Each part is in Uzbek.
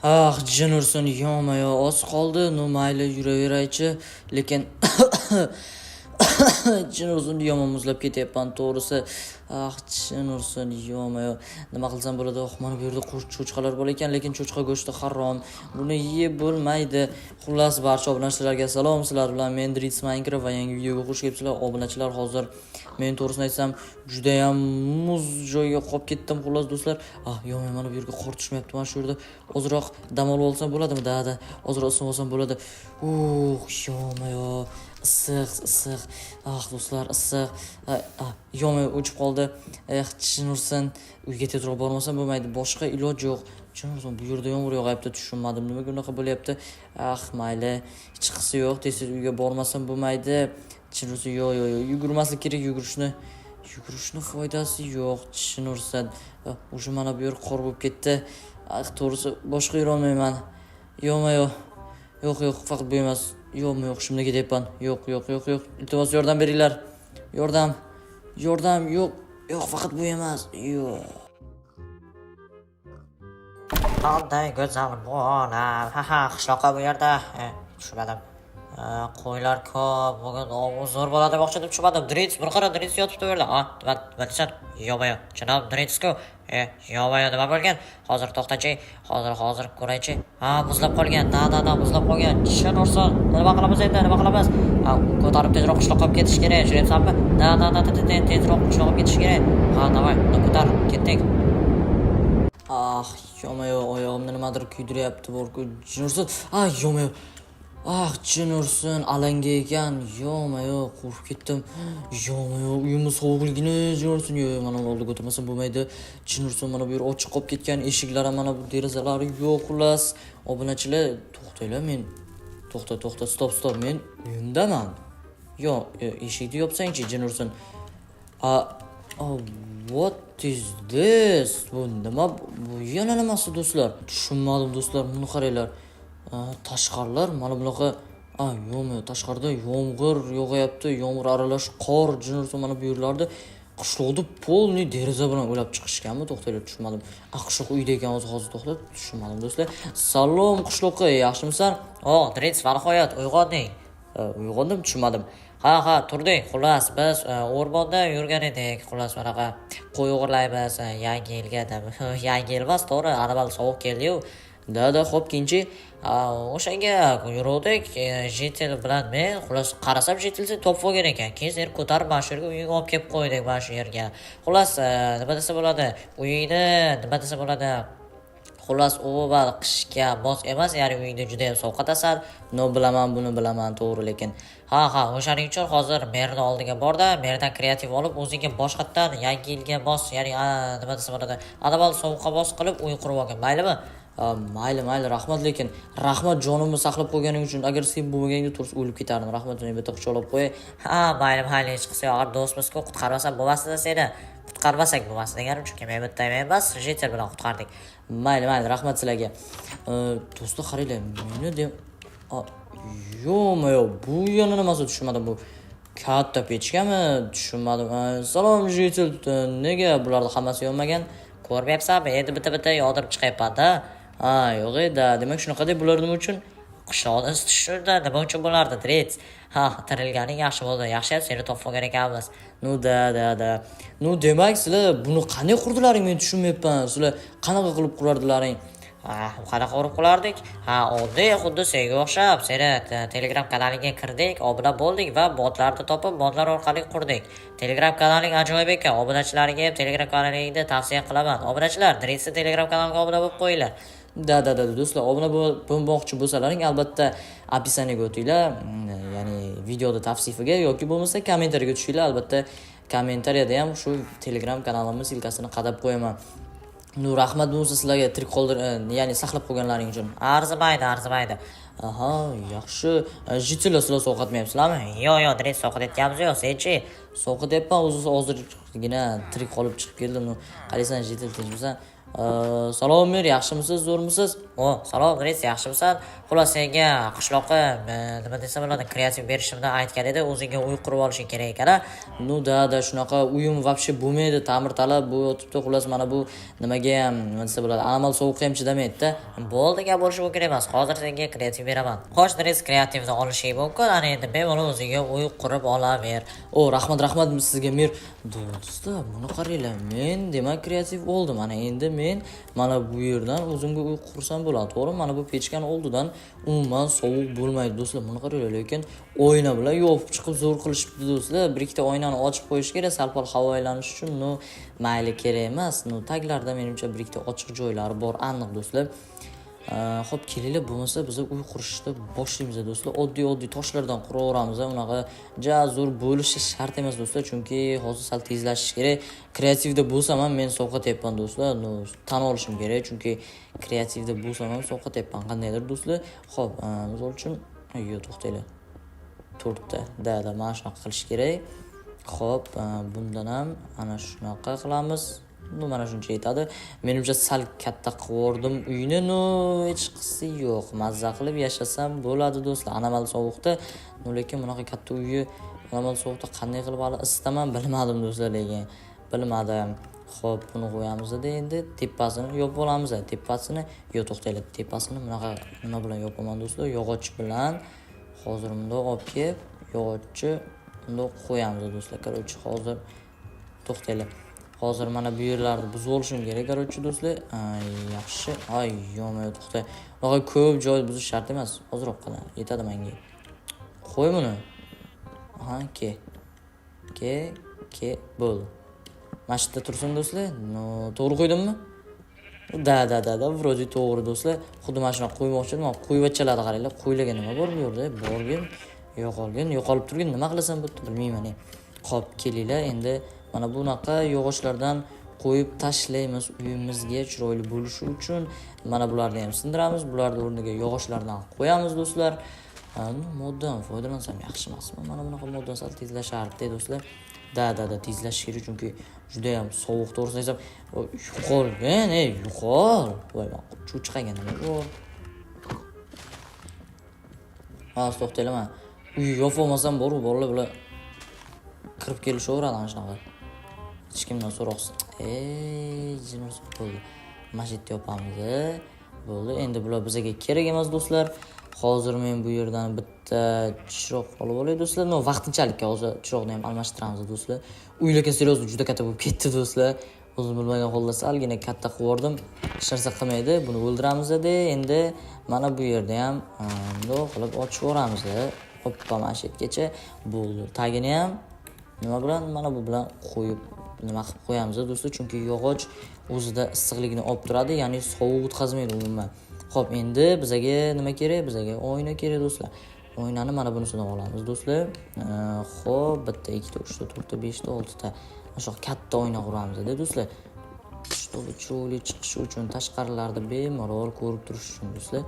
Ah, jin ursin, yoma-yo, oz qoldi. No mayli, yuraveraychi, lekin jin ursin, yomon muzlab ketyapman, to'g'risi. Ah, jin ursin, yoma-yo. Nima qilsam bo'ladi? Mana bu yerda cho'chqalar bor ekan, lekin cho'chqa go'shti harom. Buni yeb bo'lmaydi. Xullas, barcha obunachilarga salom. Sizlar bilan men Drits Minecraft va yangi videoga xush kelibsizlar. Obunachilar, hozir men to'g'risini aytsam, juda ham muz joyga qolib ketdim, xullas do'stlar. Yomay, mana bu yerga qor tushmayapti. Mana shu yerda ozroq dam olib olsam bo'ladimi? Da. Ozroq isinib olsam bo'ladi. Yomay-yo. Issiq. Do'stlar, issiq. Yomay o'chib qoldi. Jin ursin. Uyga tezroq bormasam bo'lmaydi. Boshqa iloj yo'q. Jin ursin, bu yerda yomg'ir yog'ayapti, tushunmadim. Nimaga unaqa bo'lyapti? Mayli. Hech qisi yo'q. Tez uyga bormasam bo'lmaydi. Jin ursin, yo'q. Yugurmaslik kerak, yugurishni foydasi yo'q. Jin ursin. O'sha mana bu yer qor bo'lib ketdi. To'g'risi boshqa yura olmayman. Yoma-yo. Yo'q, faqat bu emas. Yo'q, shunday ketyapman. Yo'q. Iltimos yordam beringlar. Yordam. Yo'q, faqat bu emas. Yo'q. Qanday go'zal bu olam. Qishloqqa bu yerda tushmadim. Qo'ylar ko'p, bugun zo'r bo'ladi demoqchi deb tushmadim. Drits, bir qara Drits yotibdi bu yerda. Nima deysan? Yo'q, janob Drits-ku. Yo'q, nima bo'lgan? Hozir to'xtachi. Hozir ko'raychi. Muzlab qolgan. Da, muzlab qolgan. Jin ursin. Nima qilamiz endi? Ko'tarib tezroq qishloqqa olib ketish kerak. Tushunyapsanmi? Da, tezroq qishloqqa olib ketish kerak. Davay, ko'tar, ketdik. Yoma-yo, oyog'imni nimadir kuydiryapti, borku. Jin ursin. Yoma-yo. Jin ursin, alanga ekan. Yoma-yo, qo'rqib ketdim. Yoma-yo, uyimiz sovuqligini jin ursin. Mana uni oldiga o'tirmasam bo'lmaydi. Jin ursin, mana bu yer ochiq qolib ketgan, eshiklar ham mana bu derazalari yo'q, xullas. Obunachilar, to'xtanglar, men to'xta, stop, men uyimdaman. Yo'q, eshikni yopsang-chi, jin ursin. What is this? Bu nima? Bu yana nimasi, do'stlar? Tushunmadim, do'stlar. Buni qaranglar. Tashqarilar mana bunaqa. Yo'q, tashqarida yomg'ir yog'ayapti, yomg'ir aralash qor, jin ursin, mana bu yerlarda qishloqni polni deraza bilan o'lab chiqishganmi? To'xtanglar, tushunmadim. Qishloq uyda ekan hozir, to'xtab, tushunmadim, do'stlar. Salom qishloqqa, yaxshimisan? Drits, nihoyat uyg'onding. Uyg'ondim, tushunmadim. Turdik. Xullas, biz o'rmonda yurgan edik. Xullas, bunaqa qo'y o'g'irlaymiz yangi yilga deb. Yangi yil emas, to'g'ri, anaval sovuq keldi-yu. Da, xo'p, keyinchi O'shanga yuruvdik, jitel bilan men, xullas qarasam jitilni topib olgan ekan. Keyin seni ko'tarib mana shu yerga uyga olib kelib qo'ydik, mana shu yerga. Xullas, nima desa bo'ladi? Uyingni nima desa bo'ladi? Xullas, u va qishga mos emas, ya'ni uyingda juda ham sovqotasan. Buni bilaman, to'g'ri, lekin o'shaning uchun hozir merni oldiga borda, merdan kreativ olib, o'zingga boshqatdan yangi yilga mos, ya'ni nima desa bo'ladi? Anaval sovuqqa mos qilib uy qurib olgan. Maylimi? Mayli, rahmat, lekin rahmat jonimni saqlab qo'yganing uchun. Agar sen bo'lmaganingda to'g'risi o'lib ketardim. Rahmat, seni bitta quchoqlab qo'y. Mayli, hech qilsa yo'q, do'stmiz-ku, qutqarmasam bo'lmasdi seni. Qutqarmasak bo'lmasdi deganim, chunki men bitta emas, jitel bilan qutqardik. Mayli, rahmat sizlarga. Do'stlar, qaranglar, meni dem yo'q, bu yana nimasi, tushunmadim. Bu katta pechkami? Tushunmadim. Salom jitel, nega bularning hammasi yonmagan? Ko'ryapsanmi? Endi bitta yog'dirib chiqyapman-da. Yo'q edi. Demak shunaqa deb bular nima uchun? Qishloqni isitishda nima uchun bo'lardi, Drits? Tirilganing yaxshi bo'ldi. Yaxshiyam seni topib olgan ekanmiz. Da. Demak sizlar buni qanday qurdilaring, men tushunmayapman. Sizlar qanaqa qilib qurardilaring? Qanaqa qilib qilardik? Oddiy, xuddi senga o'xshab, seni Telegram kanaliga kirdik, obuna bo'ldik va botlarni topib, botlar orqali qurdik. Telegram kanaling ajoyib ekan. Obunachilarga ham Telegram kanalingni tavsiya qilaman. Obunachilar, Dritsni Telegram kanaliga obuna bo'lib qo'yinglar. Da, do'stlar, obuna bo'lmoqchi bo'lsalaring, albatta описаниеga o'tinglar, ya'ni videoda tavsifiga yoki bo'lmasa kommentariyaga tushinglar. Albatta kommentariyada ham shu Telegram kanalimiz silkasini qadab qo'yaman. Rahmat bo'lsa sizlarga tirik ya'ni saqlab qo'yganlaring uchun. Arzimaydi. Yaxshi. Jitlar sizlar sovqatmayapsizlarmi? Yo'q, Drits sovqatyapmiz yo'q, senchi? Sovqatyapman, o'zi hozirgina tirik qolib chiqib keldim. Qaraysan, jitil tinchmisan? Salom Mir, yaxshimisiz, zo'rmisiz? O, salom, Dris, yaxshimisan? Xullas, senga qishloqqa nima desam bo'ladi, kreativ berishimni aytgan edi, o'zingga uy qurib olishing kerak ekan-a? Nu da shunaqa uyim вообще bo'lmaydi, ta'mirtalab bu yotibdi. Xullas mana bu nimaga ham nima desa bo'ladi, anomal sovuqqa ham chidamaydi-da. Bo'ldi, gap bo'lishi mumkin emas. Hozir senga kreativ beraman. Xo'sh, Dris, kreativni olishing mumkin. Ana endi bemalol o'zingga uy qurib olaver. Rahmat sizga Mir. Do'stlar, buni qaranglar. Men demak kreativ oldim. Ana endi men mana bu yerdan o'zimga uy qursam bo'ladi, to'g'rimi? Mana bu pechkani oldidan umuman sovuq bo'lmaydi do'stlar. Buni qaranglar, lekin oyna bilan yopib chiqib zo'r qilishibdi do'stlar. Bir ikkita oynani ochib qo'yish kerak, sal-pal havo aylanish uchun. Mayli, kerak emas. Taglarda menimcha bir ikkita ochiq joylari bor, aniq do'stlar. Xo'p, kelinglar, bo'lmasa biz uy qurishni boshlaymiz do'stlar. Oddiy toshlardan quraveramiz. Unaqa zo'r bo'lishi shart emas do'stlar, chunki hozir sal tezlashish kerak. Kreativda bo'lsam ham men sovqotyapman do'stlar. Tan olishim kerak, chunki kreativda bo'lsam ham sovqotyapman qandaydir do'stlar. Xo'p, misol uchun, to'xtanglar. To'rtta, mana shunaqa qilish kerak. Xo'p, bundan ham ana shunaqa qilamiz. Mana shuncha yetadi. Menimcha sal katta qilib uyni, hech qisi yo'q. Mazza qilib yashasam bo'ladi do'stlar. Anomal sovuqda, lekin bunaqa katta uyni anomal sovuqda qanday qilib hali isitaman bilmadim do'stlar, lekin bilmadim. Xo'p, buni qo'yamiz-da, endi tepasini yopib olamiz. Tepasini, to'xtanglar, tepasini bunaqa nima bilan yopaman do'stlar? Yog'och bilan. Hozir bundoq olib kelib, yog'ochni bundoq qo'yamiz do'stlar. Qarochi, hozir to'xtanglar. Hozir mana bu yerlarni buzib olishim kerak, qarochi do'stlar. Yaxshi. Yo'q, to'xta. Bunaqa ko'p joy buzish shart emas. Ozroq qilin. Yetadi menga. Qo'y buni. Ke, bo'ldi. Mana shu yerda tursin do'stlar. To'g'ri qo'ydimmi? Vроде to'g'ri do'stlar. Xuddi mana shuni qo'ymoqchi edim. Qo'yvachchalarni qaranglar. Qo'ylarga nima bor bu yerda? Borgin, yo'qolib turgin. Nima qilasan bo'pti, bilmayman. Xo'p, kelinglar, endi mana bunaqa yog'ochlardan qo'yib tashlaymiz uyimizga chiroyli bo'lishi uchun. Mana bularni ham sindiramiz, bularning o'rniga yog'ochlardan qo'yamiz do'stlar. Moddan foydalansam yaxshi emasmi? Mana bunaqa moddan sal tezlashardi do'stlar. Tezlash kerak, chunki juda ham sovuq, to'g'risini aytsam, yo'qolgan, yo'qol. Voy, cho'chqaga nima bor? To'xtanglar, mana uy yopib olmasam bor-ku, bolalar bular kirib kelishaveradi ana shunaqa. Hech kimdan so'roqsiz. Jinus bo'ldi. Mana shu yerda yopamiz. Bo'ldi. Endi bular bizga kerak emas do'stlar. Hozir men bu yerdan bitta chiroq olib olay do'stlar. Vaqtinchalik hozir chiroqni ham almashtiramiz do'stlar. Uy lekin seriyozli juda katta bo'lib ketdi do'stlar. O'zim bilmagan holda salgina katta qilib yubordim. Hech narsa qilmaydi. Buni o'ldiramiz-da. Endi mana bu yerda ham bundoq qilib ochib yuboramiz. Hoppa, mana shu yergacha bo'ldi. Tagini ham nima bilan? Mana bu bilan qo'yib nima qilib qo'yamiz do'stlar, chunki yog'och o'zida issiqligini olib turadi, ya'ni sovuq o'tkazmaydi umuman. Xo'p, endi bizga nima kerak? Bizga oyna kerak do'stlar. Oynani mana bunisidan olamiz do'stlar. Xo'p, bitta, ikkita, uchta, to'rtta, beshta, oltita. Mana shu katta oyna quramiz do'stlar. Chiroyli chiqishi uchun, tashqarilarda bemalol ko'rib turish uchun do'stlar.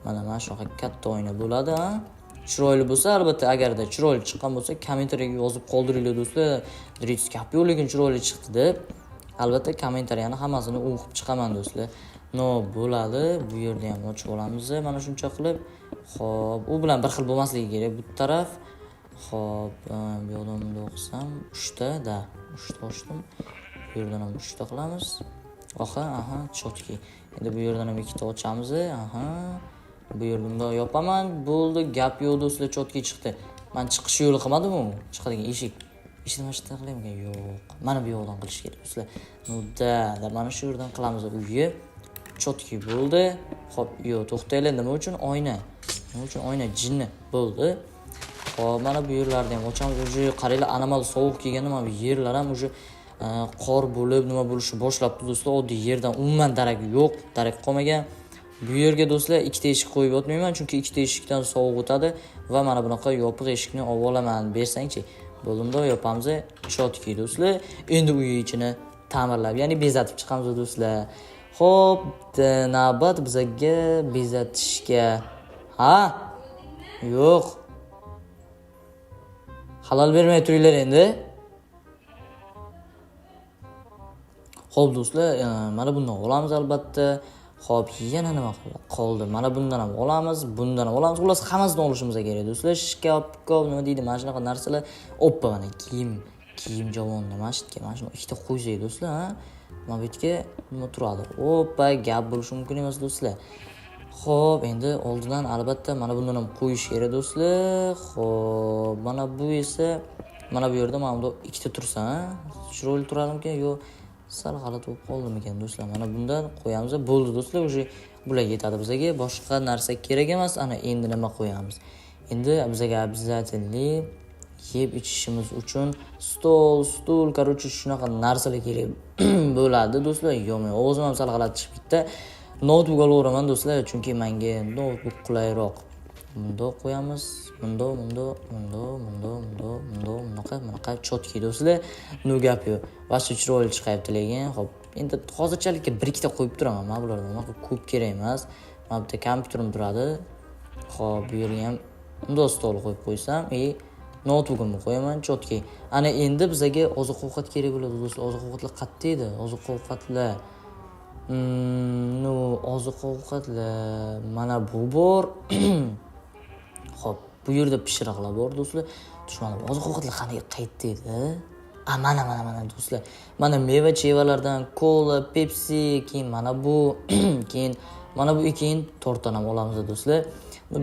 Mana shu katta oyna bo'ladi, Chiroyli bo'lsa, albatta, agarda chiroyli chiqqan bo'lsa, kommentariyga yozib qoldiringlar do'stlar. Dris gap yo'q, lekin chiroyli chiqdi deb. Albatta, kommentariyani hammasini o'qib chiqaman do'stlar. Bo'ladi. Bu yerda ham ochib olamiz. Mana shuncha qilib. Xo'p, u bilan bir xil bo'lmasligi kerak bu taraf. Xo'p, bu yoqdan bunday o'qisam, 3 ta ochdim. Bu yerdan ham 3 ta qilamiz. Chotki. Endi bu yerdan ham 2 ta ochamiz. Bu yerdan yopaman. Bo'ldi, gap yo'q do'stlar, chotki chiqdi. Men chiqish yo'li qilmadim-ku. Chiqadigan eshik. Eshikni mana shu yerdan qilaymi? Yo'q. Mana bu yoqdan qilish kerak do'stlar. Mana shu yerdan qilamiz uyni. Chotki bo'ldi. Xo'p, to'xtanglar, nima uchun oyna? Jinni bo'ldi. Xo'p, mana bu yerlarni ham ochamiz. Uje qaranglar, anomal sovuq kelganda mana bu yerlar ham uje qor bo'lib, nima bo'lishi boshlabdi do'stlar. Oddiy yerdan umuman darak yo'q, darak qolmagan. Bu yerga do'stlar ikkita eshik qo'yib yotmayman, chunki ikkita eshikdan sovuq o'tadi va mana bunaqa yopiq eshikni olib olaman. Bersangchi. Bo'limda yopamiz, chotki do'stlar. Endi uy ichini ta'mirlab, ya'ni bezatib chiqamiz do'stlar. Xo'p, navbat bizga bezatishga. Yo'q. Halol bermay turinglar endi. Xo'p do'stlar, mana bundan olamiz albatta. Xo'p, yana nima qoldi? Mana bundan ham olamiz, bundan ham olamiz. Xullas, hammasidan olishimiz kerak do'stlar. Shkaf, nima deydi, mana shunaqa narsalar. Oppa, mana kiyim javonda mana shuni ikkita qo'ysak do'stlar, ha? Mana bu yerga nima turadi? Oppa, gap bo'lishi mumkin emas do'stlar. Xo'p, endi oldidan albatta mana bundan ham qo'yish kerak do'stlar. Xo'p, mana bu esa mana bu yerda mana bunda ikkita tursa, ha? Chiroyli turadimikan yo sal g'alati bo'lib qoldimikan do'stlar? Mana bundan qo'yamiz. Bo'ldi do'stlar, o'sha bular yetadi bizga. Boshqa narsa kerak emas. Ana endi nima qo'yamiz? Endi bizga обязательно yeb ichishimiz uchun stul, короче, shunaqa narsalar kerak bo'ladi do'stlar. Yo'q, o'zim ham sal g'alati chiqib ketdi. Notebook olaveraman do'stlar, chunki menga notebook qulayroq. Bunda qo'yamiz. Bunaqa chotki do'stlar. No gap yo'q. Vaqti chiroyli chiqyapti lekin. Xo'p, endi hozirchalikka bir ikkita qo'yib turaman. Men bulardan ko'p kerak emas. Mana bu yerda kompyuterim turadi. Xo'p, bu yerga ham bunday stol qo'yib qo'ysam, notebookimni qo'yaman chotki. Ana endi bizga oziq-ovqat kerak bo'ladi do'stlar. Oziq-ovqatlar qayerda edi? Oziq-ovqatlar. Oziq-ovqatlar mana bu bor. Xo'p, bu yerda pishiriqlar bor do'stlar. Tushundim. Oziq-ovqatlar qanday qayerda edi? Mana do'stlar. Mana meva-chevalardan kola, Pepsi, keyin mana bu, keyin tortdan ham olamiz do'stlar.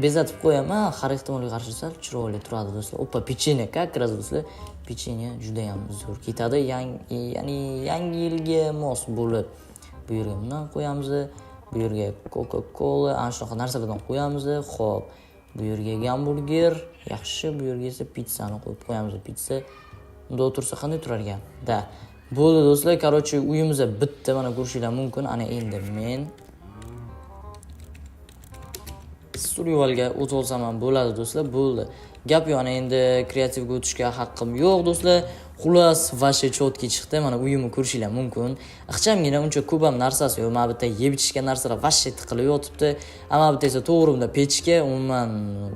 Bezatib qo'yaman, har ehtimolga qarshi sal chiroyli turadi do'stlar. Oppa, pechene, как раз do'stlar. Pechene juda ham zo'r ketadi. Ya'ni yangi yilga mos bo'lib. Bu yerga bundan qo'yamiz. Bu yerga Coca-Cola, ana shunaqa narsalardan qo'yamiz. Xo'p, bu yerga gamburger, yaxshi, bu yerga esa pizzani qo'yib qo'yamiz. Pizza unda o'tirsa qanday turar ekan? Da. Bo'ldi do'stlar, короче, uyimizda bitta mana ko'rishinglar mumkin. Ana endi men survivalga o't olsam ham bo'ladi do'stlar, bo'ldi. Gap yo'q, ana endi kreativga o'tishga haqqim yo'q do'stlar. Xullas, vashe chotki chiqdi. Mana uyimni ko'rishinglar mumkin. Ixchamgina uncha ko'p ham narsasi yo'q. Mana bu yerda yeb ichishga narsalar vashe tiqilib yotibdi. Ammo bu yerda esa to'g'ri bunda pechka, umuman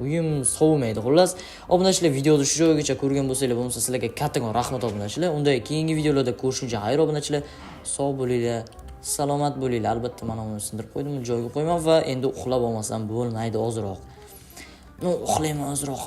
uyim sovimaydi. Xullas, obunachilar, videoni shu joygacha ko'rgan bo'lsanglar, bo'lmasa sizlarga kattakon rahmat obunachilar. Unda keyingi videolarda ko'rishguncha xayr obunachilar. Sog' bo'linglar. Salomat bo'linglar. Albatta mana uni sindirib qo'ydim, joyiga qo'yman va endi uxlab olmasam bo'lmaydi ozroq. Uxlayman ozroq.